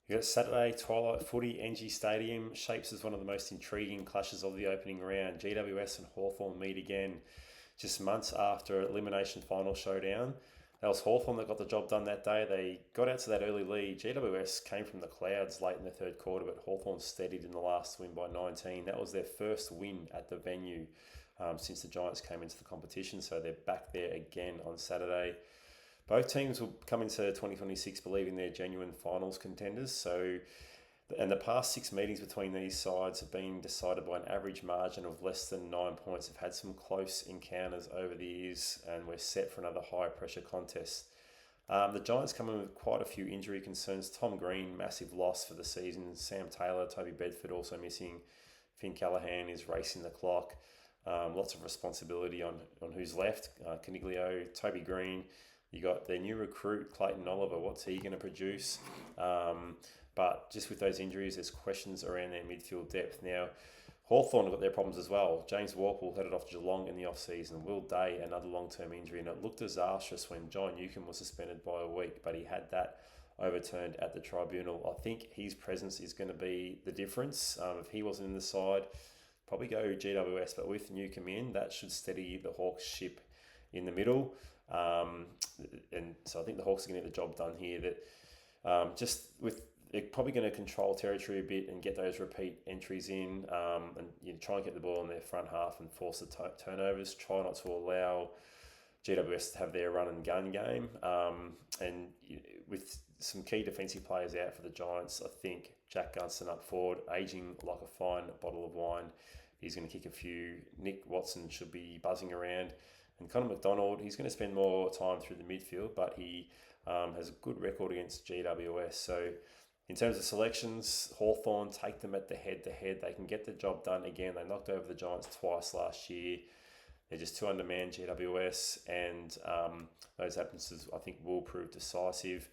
You got Saturday twilight footy, NG Stadium shapes as one of the most intriguing clashes of the opening round. GWS and Hawthorn meet again just months after elimination final showdown. That was Hawthorn that got the job done that day. They got out to that early lead. GWS came from the clouds late in the third quarter, but Hawthorn steadied in the last win by 19. That was their first win at the venue since the Giants came into the competition, so they're back there again on Saturday. Both teams will come into 2026 believing they're genuine finals contenders. So, and the past 6 meetings between these sides have been decided by an average margin of less than 9 points. They've had some close encounters over the years, and we're set for another high pressure contest. The Giants come in with quite a few injury concerns. Tom Green, massive loss for the season. Sam Taylor, Toby Bedford also missing. Finn Callahan is racing the clock. Lots of responsibility on who's left. Caniglio, Toby Green. You got their new recruit, Clayton Oliver. What's he going to produce? But just with those injuries, there's questions around their midfield depth. Now, Hawthorn have got their problems as well. James Walpole headed off to Geelong in the off-season. Will Day, another long-term injury. And it looked disastrous when John Newcombe was suspended by a week, but he had that overturned at the tribunal. I think his presence is going to be the difference. If he wasn't in the side, probably go GWS. But with Newcombe in, that should steady the Hawks ship in the middle. And so I think the Hawks are going to get the job done here. That just with they're probably going to control territory a bit and get those repeat entries in, and try and get the ball in their front half and force the turnovers. Try not to allow GWS to have their run and gun game. And with some key defensive players out for the Giants, I think Jack Gunston up forward, aging like a fine bottle of wine. He's going to kick a few. Nick Watson should be buzzing around. And Connor McDonald, he's going to spend more time through the midfield, but he has a good record against GWS. So in terms of selections, Hawthorn, take them at the head-to-head. They can get the job done again. They knocked over the Giants twice last year. They're just too undermanned, GWS, and those absences, I think, will prove decisive.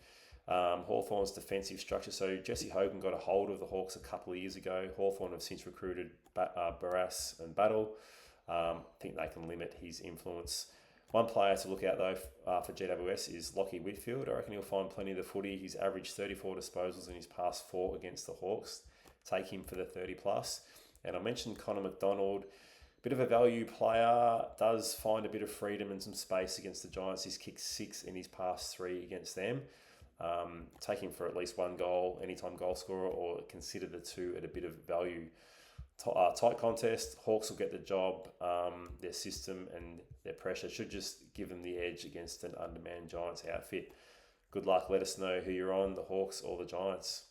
Hawthorn's defensive structure. So Jesse Hogan got a hold of the Hawks a couple of years ago. Hawthorn have since recruited Barras and Battle. I think they can limit his influence. One player to look out though for GWS is Lockie Whitfield. I reckon he'll find plenty of the footy. He's averaged 34 disposals in his past 4 against the Hawks. Take him for the 30 plus. And I mentioned Connor McDonald, bit of a value player, does find a bit of freedom and some space against the Giants. He's kicked 6 in his past 3 against them. Take him for at least 1 goal, anytime goal scorer, or consider the 2 at a bit of value. Tight contest. Hawks will get the job. Their system and their pressure should just give them the edge against an undermanned Giants outfit. Good luck. Let us know who you're on, the Hawks or the Giants.